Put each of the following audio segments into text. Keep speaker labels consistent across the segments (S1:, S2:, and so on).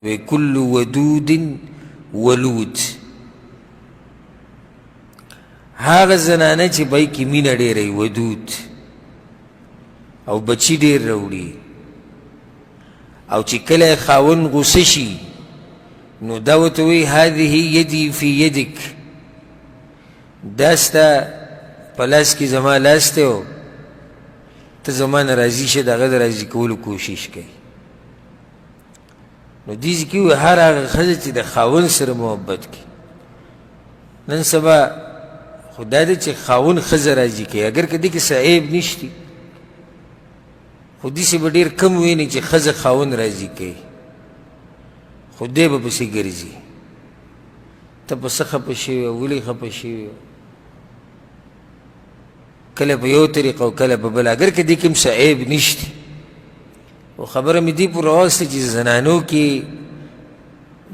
S1: وكل ودود ولود هاغه زنانه چې بای کې مینه ډېره ودود او بچی ډېر راوړي او چې کله خاون غوسه شي نو دا ورته وایي هذه یدي فی یدک دا ستا په لاس کې زما لاس دی او ته زما نه راضي شه د هغه د راضي کولو کوشش کوي نو دې کې وایي هر هغه ښځه چې د خاون سره محبت کوي نن سبا خو دا دی چې خاون ښځه راضي کوي اگر که دې کې څه عیب نشتی خو داسې به ډېر کم ویني چې ښځه خاون راضي کوي خو دی به پسې ګرځي ته په څه خفه شوې ولې خفه شوې کله په یو طریقه او کله په بله اگر که دې کې هم څه عیب نشتی او خبره مې دې پورې راوسته چې زنانو کې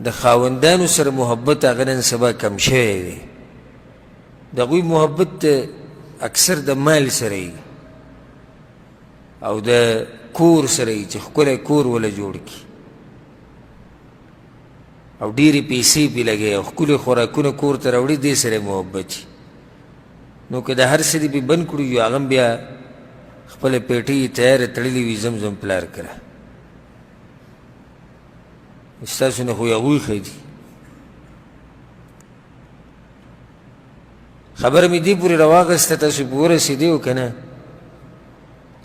S1: د خاوندانو سره محبت هغه نن سبا کم شوی دی د هغوی محبت اکثر د مال سره وي او د کور سره وي چې ښکلی کور وله جوړ کړي او ډېرې پیسې پې لګوي او ښکلي خوراکونه کور ته راوړي دې سره محبت وي نو که د هر څه دې پې بند کړو یو هغه هم بیا خپله پیټۍ تیاره تړلې وي زم پلار کړه ستاسو نه خو هغوی ښه دي خبره مې دې پورې راواغسته تاسو پې ورسېدی او که نه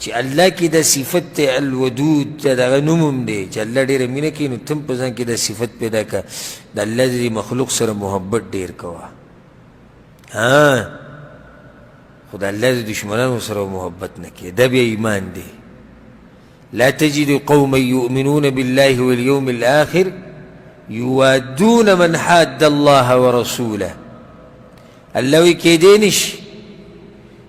S1: چې الله کې دا صفت دی الودود د هغه نوم هم دی چې الله ډېره مینه کوي نو ته هم په ځان کې دا صفت پیدا کړه د الله د مخلوق سره محبت ډېر کوه خو د الله د دشمنانو سره محبت نه کوي دا بیا ایمان دی لا تجد قوما يؤمنون بالله واليوم الآخر يوادون من حاد الله ورسوله الله وی کېدی نشي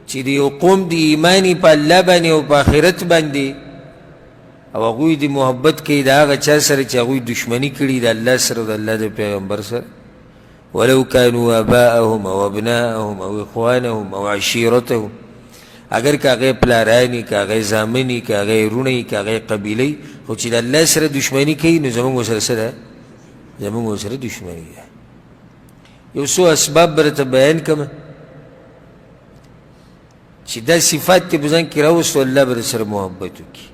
S1: چې د یو قوم د ایمانی په الله باندې او په آخرت باندې او هغوی د محبت کوي د هغه چا سره چې هغوی دشمني کړي د الله سره او د الله د پیغمبر سره ولو كانوا آباءهم او ابناءهم او اخوانهم او عشیرتهم اگر که هغې پلارانی که هغې زامني که هغې رونی که هغې قبیلې خو چې د الله سره دشمني کوي نو زموږ ورسره څه ده زموږ ورسره دشمني ده یو څو اسباب به درته بیان کړم چې دا صفات دې په ځان کې راوستو الله به سره محبت وکړي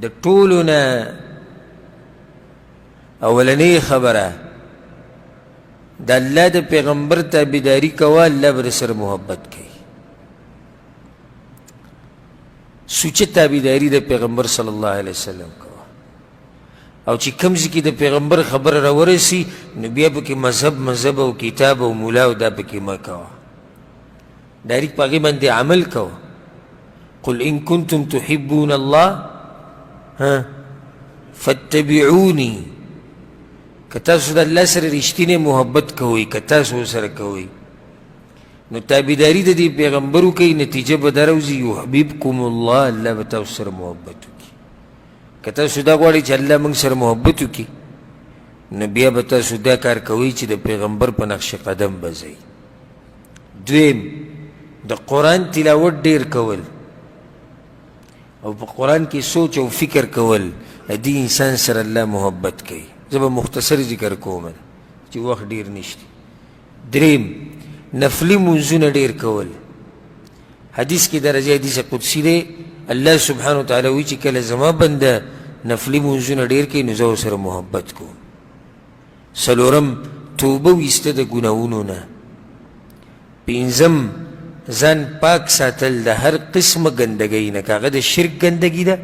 S1: د ټولو نه اولنۍ خبره د الله د پیغمبر تابعداري کوه الله به سره محبت کوي سوچه تابعداري د پیغمبر صلی الله علیه وسلم کوه او چې کوم ځای کې د پیغمبر خبره راورسي نو بیا پکې مذهب او کتاب او مولا او دا پکې مه کوه ډایرکټ په هغې باندې عمل کوه قل ان کنتم تحبون الله فاتبعوني که تاسو د الله سره رښتینې محبت کوئ که تاسو ورسره کوئ نو تابعداري د دې پیغمبر وکئ نتیجه به دا راوځي یحببکم الله الله به تاسو سره محبت وکړي که تاسو دا غواړئ چې الله موږ سره محبت وکړي نو بیا به تاسو دا کار کوئ چې د پیغمبر په نقش قدم به ځئ دویم د قرآن تلاوت ډېر کول او په قرآن کې سوچ او فکر کول دې انسان سره الله محبت کوي زه به مختصر ذکر کوم چې وخت ډېر نشته دریم نفلي منځونه ډېر کول حدیث کې درجه حدیث قدسي دی الله سبحانه وتعالی وایي چې کله زما بنده نفلي منځونه ډېر کوي نو زه ورسره محبت کوم څلورم توبه ویسته د ګناهونو نه پنځم ځان پاک ساتل د هر قسمه ګندګۍ نه که هغه د شرک ګندګي ده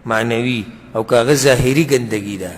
S1: معنوي او که هغه ظاهري ګندګي ده